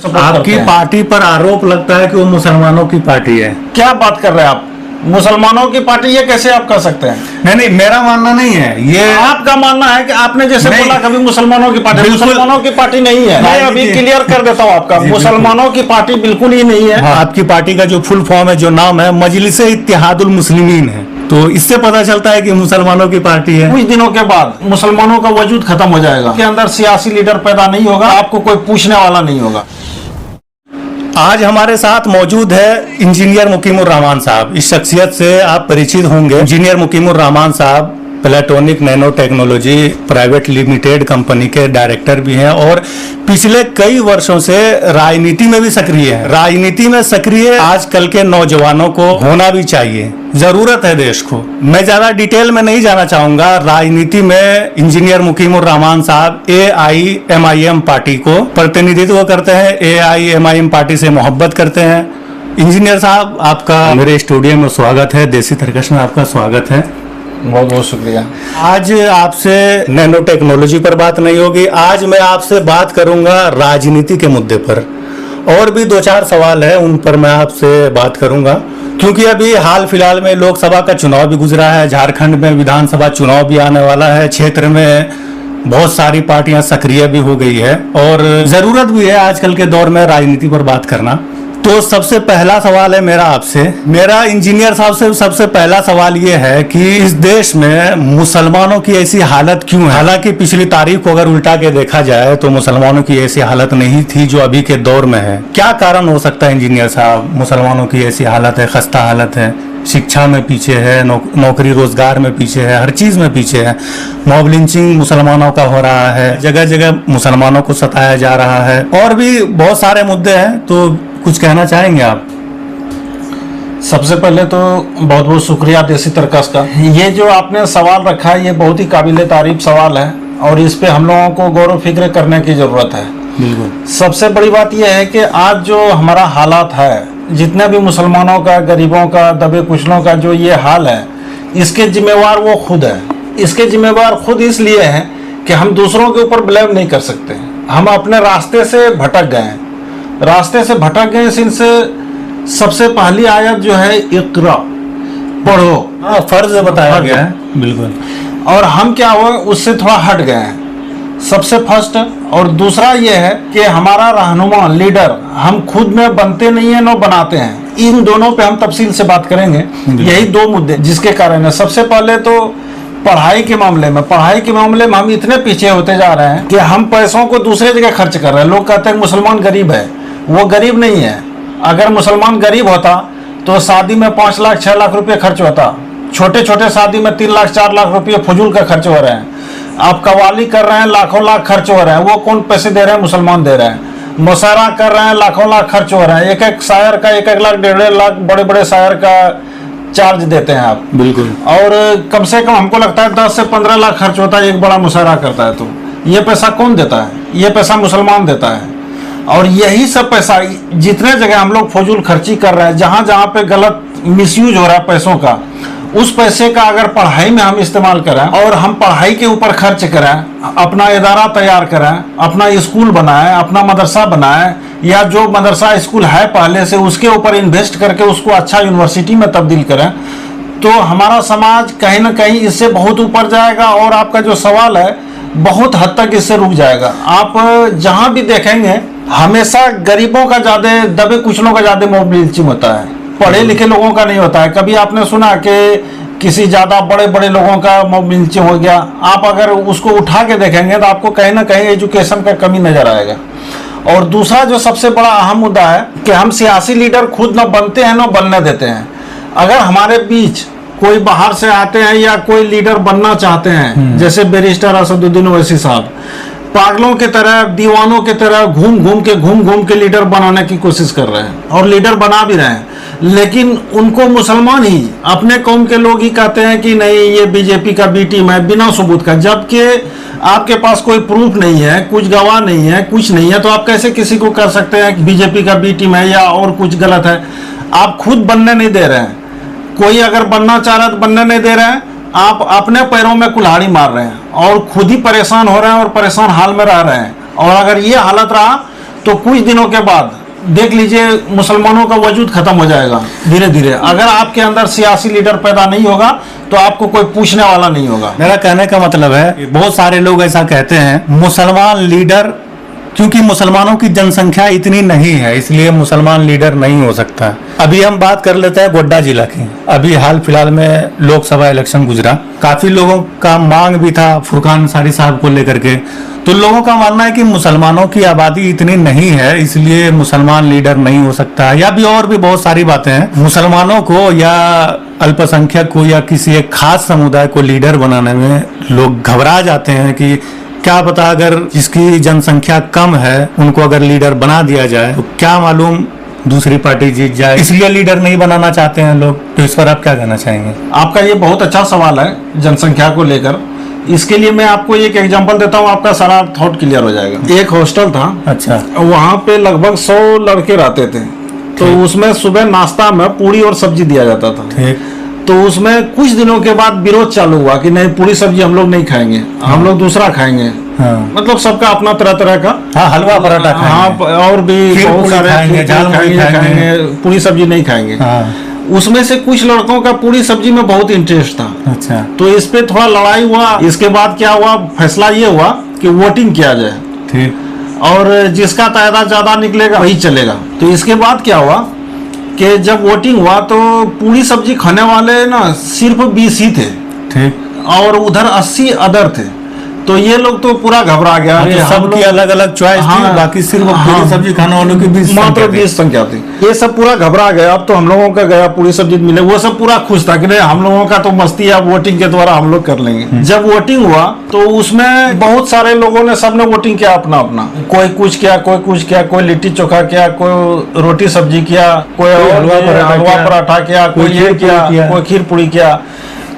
आपकी पार्टी पर आरोप लगता है कि वो मुसलमानों की पार्टी है। क्या बात कर रहे हैं आप? मुसलमानों की पार्टी ये कैसे आप कर सकते हैं? नहीं, मेरा मानना नहीं है ये। आपका मानना है कि आपने जैसे बोला कभी मुसलमानों की पार्टी, मुसलमानों की पार्टी नहीं है। मैं अभी क्लियर कर देता हूँ आपका, मुसलमानों की पार्टी बिल्कुल ही नहीं है। आपकी पार्टी का जो फुल फॉर्म है, जो नाम है, मजलिसे इत्तेहादुल मुस्लिमीन है, तो इससे पता चलता है कि मुसलमानों की पार्टी है। कुछ दिनों के बाद मुसलमानों का वजूद खत्म हो जाएगा, के अंदर सियासी लीडर पैदा नहीं होगा, आपको कोई पूछने वाला नहीं होगा। आज हमारे साथ मौजूद है इंजीनियर मुकीमुर रहमान साहब। इस शख्सियत से आप परिचित होंगे। इंजीनियर मुकीमुर रहमान साहब platonic nano technology private limited company के डायरेक्टर भी हैं और पिछले कई वर्षों से राजनीति में भी सक्रिय हैं। राजनीति में सक्रिय आजकल के नौजवानों को होना भी चाहिए, जरूरत है देश को। मैं ज्यादा डिटेल में नहीं जाना चाहूंगा। राजनीति में इंजीनियर मुकीमुर रहमान साहब AIMIM पार्टी को प्रतिनिधित्व करते हैं, AIMIM पार्टी से मोहब्बत करते हैं। इंजीनियर साहब, आपका मेरे स्टूडियो में स्वागत है, देसी तरकश में आपका स्वागत है। बहुत बहुत शुक्रिया। आज आपसे नैनो टेक्नोलॉजी पर बात नहीं होगी, आज मैं आपसे बात करूंगा राजनीति के मुद्दे पर, और भी 2-4 सवाल है उन पर मैं आपसे बात करूंगा, क्योंकि अभी हाल फिलहाल में लोकसभा का चुनाव भी गुजरा है, झारखंड में विधानसभा चुनाव भी आने वाला है, क्षेत्र में बहुत सारी पार्टियां सक्रिय भी हो गई है और जरूरत भी है आजकल के दौर में राजनीति पर बात करना। तो सबसे पहला सवाल है मेरा आपसे, मेरा इंजीनियर साहब से सबसे पहला सवाल ये है कि इस देश में मुसलमानों की ऐसी हालत क्यों है? हालांकि पिछली तारीख को अगर उल्टा के देखा जाए तो मुसलमानों की ऐसी हालत नहीं थी जो अभी के दौर में है। क्या कारण हो सकता है इंजीनियर साहब, मुसलमानों की ऐसी हालत है, खस्ता हालत है, शिक्षा में पीछे है, नौकरी रोजगार में पीछे है, हर चीज में पीछे है, मॉब लिंचिंग मुसलमानों का हो रहा है, जगह जगह मुसलमानों को सताया जा रहा है, और भी बहुत सारे मुद्दे हैं। तो कुछ कहना चाहेंगे आप? सबसे पहले तो बहुत बहुत शुक्रिया देसी तरकश का। ये जो आपने सवाल रखा है ये बहुत ही काबिल तारीफ सवाल है और इस पे हम लोगों को गौर फिक्र करने की जरूरत है। बिल्कुल। सबसे बड़ी बात यह है कि आज जो हमारा हालात है, जितने भी मुसलमानों का, गरीबों का, दबे कुचलों का जो ये हाल है, इसके जिम्मेवार वो खुद है। इसके जिम्मेवार खुद इसलिए हैं कि हम दूसरों के ऊपर ब्लेम नहीं कर सकते। हम अपने रास्ते से भटक गए हैं, रास्ते से भटक गए। इनसे सबसे पहली आयत जो है इक़रा, पढ़ो, फर्ज बताया गया है। बिल्कुल। और हम क्या हुआ उससे थोड़ा हट गए हैं, सबसे फर्स्ट। और दूसरा ये है कि हमारा रहनुमा, लीडर हम खुद में बनते नहीं है, न बनाते हैं। इन दोनों पे हम तफसील से बात करेंगे। यही 2 मुद्दे जिसके कारण है। सबसे पहले तो पढ़ाई के मामले में हम इतने पीछे होते जा रहे हैं कि हम पैसों को दूसरे जगह खर्च कर रहे हैं। लोग कहते हैं मुसलमान गरीब है, वो गरीब नहीं है। अगर मुसलमान गरीब होता तो शादी में 5 लाख 6 लाख रुपए खर्च होता। छोटे छोटे शादी में 3 लाख 4 लाख रुपये फजूल का खर्च हो रहे हैं। आप कवाली कर रहे हैं, लाखों लाख खर्च हो रहे हैं। वो कौन पैसे दे रहे हैं? मुसलमान दे रहे हैं। मुशायरा कर रहे हैं, लाखों लाख खर्च हो रहे हैं। एक एक शायर का 1-1 लाख 1.5 लाख बड़े बड़े शायर का चार्ज देते हैं आप। बिल्कुल। और कम से कम हमको लगता है 10 से 15 लाख खर्च होता है एक बड़ा मुशायरा करता है। तो ये पैसा कौन देता है? ये पैसा मुसलमान देता है। और यही सब पैसा जितने जगह हम लोग फजूल खर्ची कर रहे हैं, जहाँ जहाँ पे गलत मिसयूज हो रहा है पैसों का, उस पैसे का अगर पढ़ाई में हम इस्तेमाल करें और हम पढ़ाई के ऊपर खर्च करें, अपना इदारा तैयार करें, अपना स्कूल बनाएं, अपना मदरसा बनाएं, या जो मदरसा स्कूल है पहले से उसके ऊपर इन्वेस्ट करके उसको अच्छा यूनिवर्सिटी में तब्दील करें, तो हमारा समाज कहीं ना कहीं इससे बहुत ऊपर जाएगा। और आपका जो सवाल है बहुत हद तक इससे रुक जाएगा। आप जहाँ भी देखेंगे हमेशा गरीबों का ज़्यादा, दबे कुचलों का ज़्यादा मॉब लिंचिंग होता है, पढ़े लिखे लोगों का नहीं होता है। कभी आपने सुना कि किसी ज़्यादा बड़े बड़े लोगों का मॉब लिंचिंग हो गया? आप अगर उसको उठा के देखेंगे तो आपको कहीं ना कहीं एजुकेशन का कमी नज़र आएगा। और दूसरा जो सबसे बड़ा अहम मुद्दा है कि हम सियासी लीडर खुद न बनते हैं न बनने देते हैं। अगर हमारे बीच कोई बाहर से आते हैं या कोई लीडर बनना चाहते हैं, जैसे बैरिस्टर असदुद्दीन ओवैसी साहब, पागलों के तरह, दीवानों के तरह घूम घूम के लीडर बनाने की कोशिश कर रहे हैं और लीडर बना भी रहे हैं। लेकिन उनको मुसलमान ही, अपने कौम के लोग ही कहते हैं कि नहीं ये बीजेपी का बी टीम है, बिना सबूत का। जबकि आपके पास कोई प्रूफ नहीं है, कुछ गवाह नहीं है, कुछ नहीं है, तो आप कैसे किसी को कर सकते हैं कि बीजेपी का बी टीम है या और कुछ गलत है? आप खुद बनने नहीं दे रहे हैं। कोई अगर बनना चाह रहा है तो बनने नहीं दे रहे हैं। आप अपने पैरों में कुल्हाड़ी मार रहे हैं और खुद ही परेशान हो रहे हैं और परेशान हाल में रह रहे हैं। और अगर ये हालत रहा तो कुछ दिनों के बाद देख लीजिए मुसलमानों का वजूद खत्म हो जाएगा धीरे धीरे। अगर आपके अंदर सियासी लीडर पैदा नहीं होगा तो आपको कोई पूछने वाला नहीं होगा। मेरा कहने का मतलब है, बहुत सारे लोग ऐसा कहते हैं मुसलमान लीडर, क्योंकि मुसलमानों की जनसंख्या इतनी नहीं है इसलिए मुसलमान लीडर नहीं हो सकता। अभी हम बात कर लेते हैं गोड्डा जिला की। अभी हाल फिलहाल में लोकसभा इलेक्शन गुजरा, काफी लोगों का मांग भी था फुरकान अंसारी साहब को लेकर के। तो लोगों का मानना है कि मुसलमानों की आबादी इतनी नहीं है इसलिए मुसलमान लीडर नहीं हो सकता, या भी और भी बहुत सारी बातें हैं। मुसलमानों को या अल्पसंख्यक को या किसी एक खास समुदाय को लीडर बनाने में लोग घबरा जाते हैं कि क्या पता अगर जिसकी जनसंख्या कम है उनको अगर लीडर बना दिया जाए तो क्या मालूम दूसरी पार्टी जीत जाए, इसलिए लीडर नहीं बनाना चाहते हैं लोग। तो इस पर आप क्या कहना चाहेंगे? आपका ये बहुत अच्छा सवाल है जनसंख्या को लेकर। इसके लिए मैं आपको एक एग्जांपल देता हूँ, आपका सारा थॉट क्लियर हो जाएगा। एक हॉस्टल था, अच्छा, वहाँ पे लगभग 100 लड़के रहते थे। तो उसमें सुबह नाश्ता में पूरी और सब्जी दिया जाता था। ठीक। तो उसमें कुछ दिनों के बाद विरोध चालू हुआ कि नहीं, पूरी सब्जी हम लोग नहीं खाएंगे, हम लोग दूसरा खाएंगे। हाँ। मतलब सबका अपना तरह तरह का, हाँ, हलवा पराठा हाँ, और भी खीर बहुत पूरी सारे खाएंगे, झाल मुड़ी खाएंगे, पूरी सब्जी नहीं खाएंगे। हाँ। उसमें से कुछ लड़कों का पूरी सब्जी में बहुत इंटरेस्ट था। अच्छा। तो इस पे थोड़ा लड़ाई हुआ। इसके बाद क्या हुआ, फैसला ये हुआ कि वोटिंग किया जाए। ठीक। और जिसका तादाद ज्यादा निकलेगा वही चलेगा। तो इसके बाद क्या हुआ कि जब वोटिंग हुआ तो पूरी सब्जी खाने वाले ना सिर्फ 20 ही थे। ठीक। और उधर 80 अदर थे। तो ये लोग तो पूरा घबरा गया। तो सबकी अलग अलग चॉइस थी, बाकी सिर्फ पूरी सब्जी खाने वालों की 20 मात्र 20 संख्या थी। ये सब पूरा घबरा गया। अब तो हम लोगों का गया पूरी सब्जी मिले, वो सब पूरा खुश था कि नहीं, हम लोगों का तो मस्ती है, वोटिंग के द्वारा हम लोग कर लेंगे। जब वोटिंग हुआ तो उसमें बहुत सारे लोगों ने, सबने वोटिंग किया अपना अपना। कोई कुछ किया, कोई कुछ किया, कोई लिट्टी चोखा किया, कोई रोटी सब्जी किया, कोई हलवा पराठा किया, कोई ये किया, कोई खीर पूरी किया।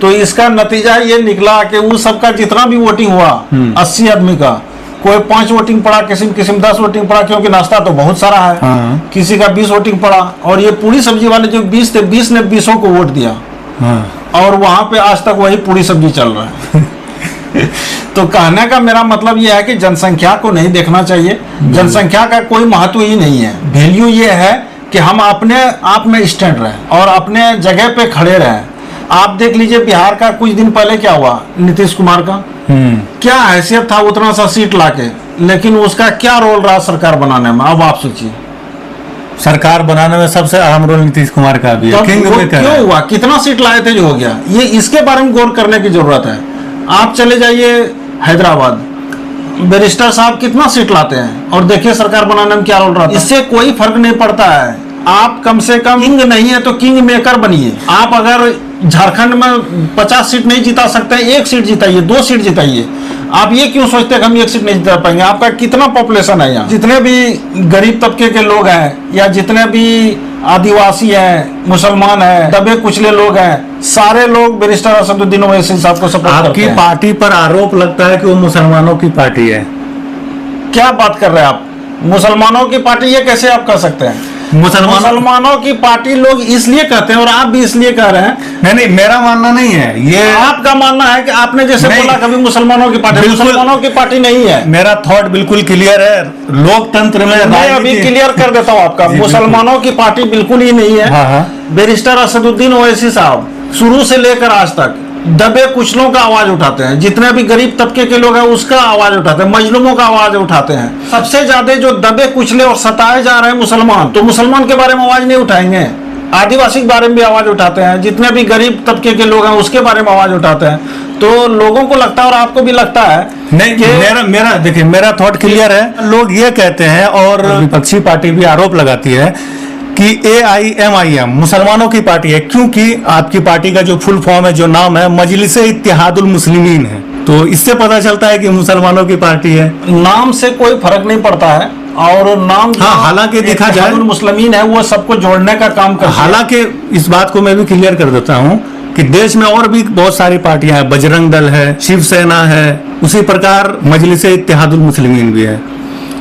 तो इसका नतीजा ये निकला कि उस सबका जितना भी वोटिंग हुआ 80 आदमी का, कोई 5 वोटिंग पड़ा, किसी 10 वोटिंग पड़ा, क्योंकि नाश्ता तो बहुत सारा है। हाँ। किसी का 20 वोटिंग पड़ा। और ये पूरी सब्जी वाले जो 20 थे, 20 ने 20 को वोट दिया। हाँ। और वहां पे आज तक वही पूरी सब्जी चल रहा है। तो कहने का मेरा मतलब ये है कि जनसंख्या को नहीं देखना चाहिए। जनसंख्या का कोई महत्व ही नहीं है। वैल्यू ये है कि हम अपने आप में स्टैंड रहें और अपने जगह पे खड़े रहें। आप देख लीजिए बिहार का कुछ दिन पहले क्या हुआ, नीतीश कुमार का क्या हैसियत था उतना सा सीट लाके, लेकिन उसका क्या रोल रहा सरकार बनाने में। अब आप सोचिए, सरकार बनाने में सबसे अहम रोल नीतीश कुमार का भी है। किंग मेकर क्यों हुआ, कितना सीट लाए थे जो हो गया, ये इसके बारे में गौर करने की जरूरत है। आप चले जाइए हैदराबाद, बैरिस्टर साहब कितना सीट लाते हैं और देखिए सरकार बनाने में क्या रोल रहा है। इससे कोई फर्क नहीं पड़ता है। आप कम से कम किंग नहीं है तो किंग मेकर बनिए। आप अगर झारखंड में 50 सीट नहीं जिता सकते, 1 सीट जिताइए, 2 सीट जिताइए। आप ये क्यों सोचते हैं कि हम 1 सीट नहीं जिता पाएंगे? आपका कितना पॉपुलेशन है यहाँ, जितने भी गरीब तबके के लोग हैं या जितने भी आदिवासी हैं, मुसलमान हैं, दबे कुचले लोग हैं, सारे लोग बैरिस्टर असदुद्दीन ओवैसी साहब को सपोर्ट करते हैं। आपकी पार्टी पर आरोप लगता है कि वो मुसलमानों की पार्टी है। क्या बात कर रहे हैं आप? मुसलमानों की पार्टी ये कैसे आप कह सकते हैं? मुसलमानों की पार्टी लोग इसलिए कहते हैं और आप भी इसलिए कह रहे हैं। नहीं, मेरा मानना नहीं है ये। आपका मानना है कि आपने जैसे बोला कभी मुसलमानों की पार्टी, मुसलमानों की पार्टी नहीं है। मेरा थॉट बिल्कुल क्लियर है। लोकतंत्र में मैं अभी क्लियर कर देता हूँ आपका। मुसलमानों की पार्टी बिल्कुल ही नहीं है। हाँ। बैरिस्टर असदुद्दीन ओवैसी साहब शुरू से लेकर आज तक दबे कुचलों का आवाज उठाते हैं। जितने भी गरीब तबके के लोग हैं उसका आवाज उठाते हैं, मजलूमों का आवाज उठाते हैं। सबसे ज्यादा जो दबे कुचले और सताए जा रहे हैं मुसलमान, तो मुसलमान के बारे में आवाज नहीं उठाएंगे। आदिवासी के बारे में भी आवाज उठाते हैं। जितने भी गरीब तबके के लोग हैं उसके बारे में आवाज उठाते हैं। तो लोगों को लगता है और आपको भी लगता है नहीं कि देखिए मेरा थॉट क्लियर है। लोग ये कहते हैं और विपक्षी पार्टी भी आरोप लगाती है कि AIMIM मुसलमानों की पार्टी है, क्योंकि आपकी पार्टी का जो फुल फॉर्म है, जो नाम है, मजलिस इत्तेहादुल मुस्लिमीन है। तो इससे पता चलता है कि मुसलमानों की पार्टी है। नाम से कोई फर्क नहीं पड़ता है। और नाम हालांकि देखा जाए मुस्लिमीन है, वो सबको जोड़ने का काम करता है। हालांकि इस बात को मैं भी क्लियर कर देता हूँ कि देश में और भी बहुत सारी पार्टियां हैं। बजरंग दल है, शिवसेना है, उसी प्रकार मजलिस इत्तेहादुल मुस्लिमीन भी है।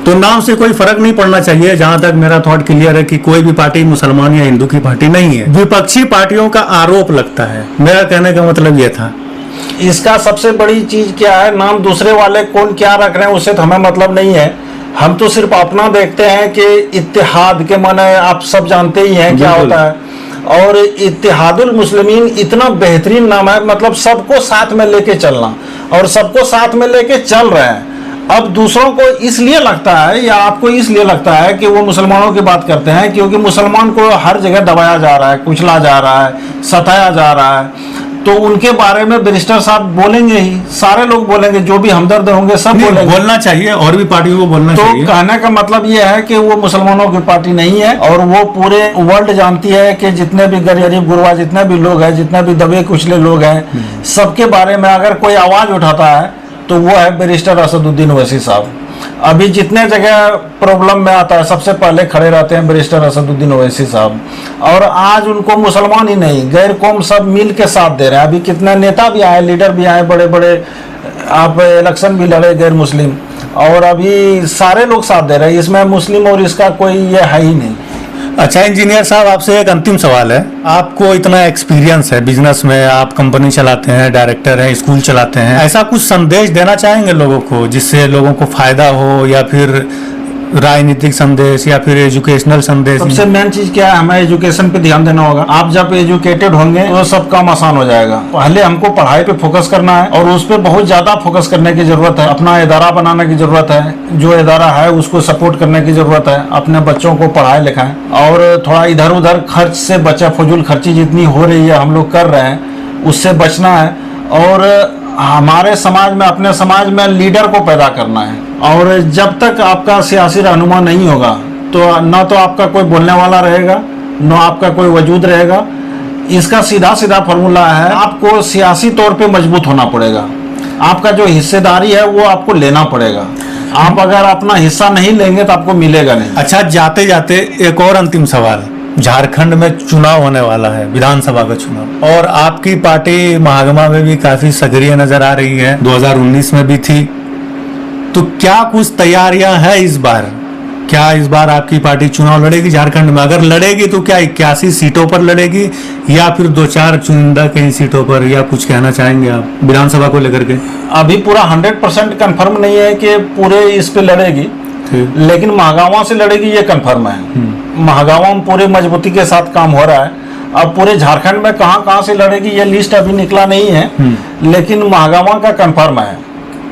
तो नाम से कोई फर्क नहीं पड़ना चाहिए। जहां तक मेरा थॉट क्लियर है कि कोई भी पार्टी मुसलमान या हिंदू की पार्टी नहीं है। विपक्षी पार्टियों का आरोप लगता है। मेरा कहने का मतलब यह था। इसका सबसे बड़ी चीज क्या है, नाम दूसरे वाले कौन क्या रख रहे हैं उससे तो हमें मतलब नहीं है। हम तो सिर्फ अपना देखते हैं कि इत्तेहाद के माने आप सब जानते ही हैं क्या बिल्कुल। होता है। और इत्तेहादुल मुस्लिमीन इतना बेहतरीन नाम है, मतलब सबको साथ में लेके चलना, और सबको साथ में लेके चल रहे हैं। अब दूसरों को इसलिए लगता है या आपको इसलिए लगता है कि वो मुसलमानों की बात करते हैं क्योंकि मुसलमान को हर जगह दबाया जा रहा है, कुचला जा रहा है, सताया जा रहा है, तो उनके बारे में बैरिस्टर साहब बोलेंगे ही, सारे लोग बोलेंगे, जो भी हमदर्द होंगे सब नहीं, बोलेंगे। बोलना चाहिए, और भी पार्टियों को बोलना तो चाहिए। कहने का मतलब ये है कि वो मुसलमानों की पार्टी नहीं है, और वो पूरे वर्ल्ड जानती है कि जितने भी गरीब गुरबा जितने भी लोग हैं, जितने भी दबे कुचले लोग हैं, सबके बारे में अगर कोई आवाज उठाता है तो वो है बैरिस्टर असदुद्दीन ओवैसी साहब। अभी जितने जगह प्रॉब्लम में आता है सबसे पहले खड़े रहते हैं बैरिस्टर असदुद्दीन ओवैसी साहब, और आज उनको मुसलमान ही नहीं गैर कौम सब मिल के साथ दे रहे हैं। अभी कितने नेता भी आए, लीडर भी आए, बड़े बड़े, आप इलेक्शन भी लड़े गैर मुस्लिम, और अभी सारे लोग साथ दे रहे हैं, इसमें मुस्लिम और इसका कोई ये है ही नहीं। अच्छा इंजीनियर साहब, आपसे एक अंतिम सवाल है। आपको इतना एक्सपीरियंस है बिजनेस में, आप कंपनी चलाते हैं, डायरेक्टर हैं, स्कूल चलाते हैं, ऐसा कुछ संदेश देना चाहेंगे लोगों को जिससे लोगों को फायदा हो, या फिर राजनीतिक संदेश या फिर एजुकेशनल संदेश? सबसे मेन चीज क्या है, हमें एजुकेशन पे ध्यान देना होगा। आप जब एजुकेटेड होंगे तो सब काम आसान हो जाएगा। पहले हमको पढ़ाई पे फोकस करना है, और उस पे बहुत ज्यादा फोकस करने की जरूरत है। अपना इदारा बनाने की जरूरत है, जो इदारा है उसको सपोर्ट करने की जरूरत है, अपने बच्चों को पढ़ाए लिखाएं, और थोड़ा इधर उधर खर्च से बचा, फजूल खर्ची जितनी हो रही है हम लोग कर रहे हैं उससे बचना है, और हमारे समाज में, अपने समाज में लीडर को पैदा करना है। और जब तक आपका सियासी रहनुमा नहीं होगा तो ना तो आपका कोई बोलने वाला रहेगा, ना आपका कोई वजूद रहेगा। इसका सीधा सीधा फॉर्मूला है, आपको सियासी तौर पे मजबूत होना पड़ेगा। आपका जो हिस्सेदारी है वो आपको लेना पड़ेगा। आप अगर अपना हिस्सा नहीं लेंगे तो आपको मिलेगा नहीं। अच्छा, जाते जाते एक और अंतिम सवाल। झारखंड में चुनाव होने वाला है, विधानसभा का चुनाव, और आपकी पार्टी महागमा में भी काफी सक्रिय नजर आ रही है, 2019 में भी थी। तो क्या कुछ तैयारियां हैं इस बार? क्या इस बार आपकी पार्टी चुनाव लड़ेगी झारखंड में? अगर लड़ेगी तो क्या 81 सीटों पर लड़ेगी, या फिर 2-4 चुनिंदा कई सीटों पर, या कुछ कहना चाहेंगे आप विधानसभा को लेकर के? अभी पूरा 100% कंफर्म नहीं है कि पूरे इस पे लड़ेगी, लेकिन महागामा से लड़ेगी ये कंफर्म है। महागामा में पूरे मजबूती के साथ काम हो रहा है। अब पूरे झारखंड में कहां कहां से लड़ेगी ये लिस्ट अभी निकला नहीं है, लेकिन महागामा का कंफर्म है।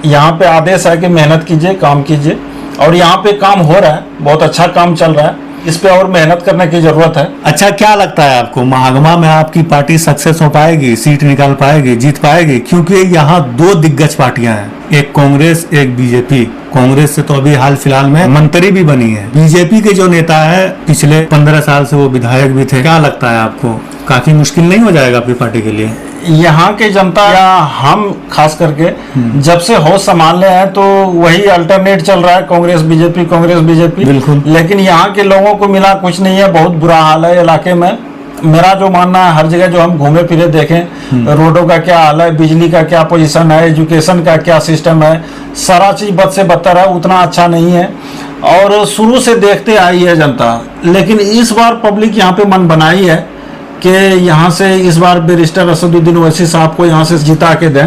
यहाँ पे आदेश है कि मेहनत कीजिए, काम कीजिए, और यहाँ पे काम हो रहा है, बहुत अच्छा काम चल रहा है। इस पे और मेहनत करने की जरूरत है। अच्छा, क्या लगता है आपको महागमा में आपकी पार्टी सक्सेस हो पाएगी, सीट निकाल पाएगी, जीत पाएगी? क्योंकि यहाँ 2 दिग्गज पार्टियां हैं, एक कांग्रेस, एक बीजेपी। कांग्रेस से तो अभी हाल फिलहाल में मंत्री भी बनी है। बीजेपी के जो नेता है पिछले 15 साल से वो विधायक भी थे। क्या लगता है आपको, काफी मुश्किल नहीं हो जाएगा आपकी पार्टी के लिए? यहाँ के जनता या हम खास करके जब से होश संभालने हैं तो वही अल्टरनेट चल रहा है, कांग्रेस बीजेपी। बिल्कुल। लेकिन यहाँ के लोगों को मिला कुछ नहीं है, बहुत बुरा हाल है इलाके में। मेरा जो मानना है, हर जगह जो हम घूमे फिरे देखें, रोडों का क्या हाल है, बिजली का क्या पोजीशन है, एजुकेशन का क्या सिस्टम है, सारा चीज बद से बदतर है, उतना अच्छा नहीं है। और शुरू से देखते आई है जनता, लेकिन इस बार पब्लिक यहाँ पे मन बनाई है कि यहाँ से इस बार बैरिस्टर असदुद्दीन ओवैसी साहब को यहाँ से जिता के दें।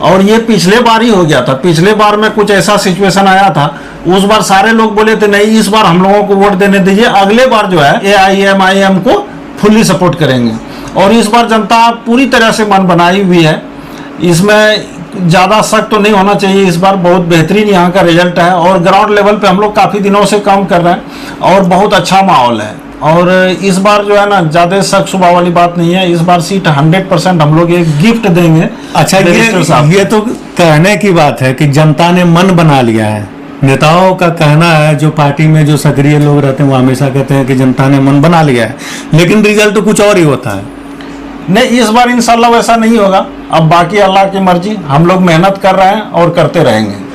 और ये पिछले बार ही हो गया था, पिछले बार में कुछ ऐसा सिचुएशन आया था, उस बार सारे लोग बोले थे नहीं इस बार हम लोगों को वोट देने दीजिए, अगले बार जो है AIM को फुल्ली सपोर्ट करेंगे। और इस बार जनता पूरी तरह से मन बनाई हुई है, इसमें ज़्यादा शक तो नहीं होना चाहिए। इस बार बहुत बेहतरीन यहाँ का रिजल्ट है, और ग्राउंड लेवल पे हम लोग काफ़ी दिनों से काम कर रहे हैं और बहुत अच्छा माहौल है। और इस बार जो है ना, ज़्यादा शक सुबह वाली बात नहीं है, इस बार सीट 100% हम लोग एक गिफ्ट देंगे। अच्छा, ये तो कहने की बात है कि जनता ने मन बना लिया है। नेताओं का कहना है, जो पार्टी में जो सक्रिय लोग रहते हैं वो हमेशा कहते हैं कि जनता ने मन बना लिया है, लेकिन रिजल्ट तो कुछ और ही होता है। नहीं, इस बार इंशाल्लाह वैसा नहीं होगा। अब बाकी अल्लाह की मर्जी, हम लोग मेहनत कर रहे हैं और करते रहेंगे।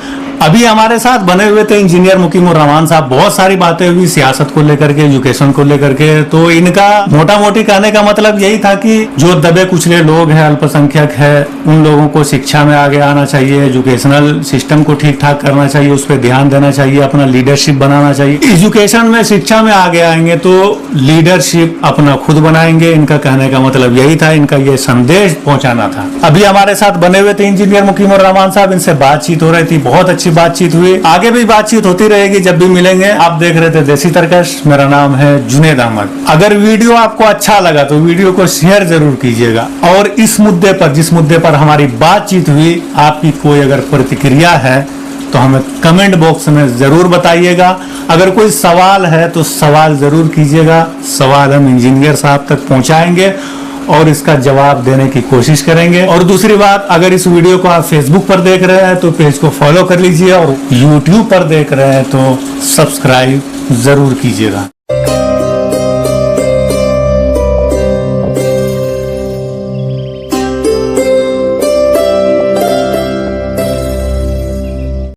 अभी हमारे साथ बने हुए थे इंजीनियर मुकीमुर रहमान साहब। बहुत सारी बातें हुई सियासत को लेकर के, एजुकेशन को लेकर के। तो इनका मोटा मोटी कहने का मतलब यही था कि जो दबे कुचले लोग हैं, अल्पसंख्यक है, उन लोगों को शिक्षा में आगे आना चाहिए, एजुकेशनल सिस्टम को ठीक ठाक करना चाहिए, उस पर ध्यान देना चाहिए, अपना लीडरशिप बनाना चाहिए। एजुकेशन में, शिक्षा में आगे आएंगे तो लीडरशिप अपना खुद बनाएंगे। इनका कहने का मतलब यही था, इनका ये संदेश पहुंचाना था। अभी हमारे साथ बने हुए थे इंजीनियर मुकीमुर रहमान साहब, इनसे बातचीत हो रही थी, बहुत अच्छी अच्छी बातचीत हुई, आगे भी बातचीत होती रहेगी जब भी मिलेंगे। आप देख रहे थे देसी तरकश, मेरा नाम है जुनेद अहमद। अगर वीडियो आपको अच्छा लगा तो वीडियो को शेयर जरूर कीजिएगा, और इस मुद्दे पर, जिस मुद्दे पर हमारी बातचीत हुई, आपकी कोई अगर प्रतिक्रिया है तो हमें कमेंट बॉक्स में जरूर बताइएगा। अगर कोई सवाल है तो सवाल जरूर कीजिएगा, सवाल हम इंजीनियर साहब तक पहुंचाएंगे और इसका जवाब देने की कोशिश करेंगे। और दूसरी बात, अगर इस वीडियो को आप फेसबुक पर देख रहे हैं तो पेज को फॉलो कर लीजिए, और यूट्यूब पर देख रहे हैं तो सब्सक्राइब जरूर कीजिएगा।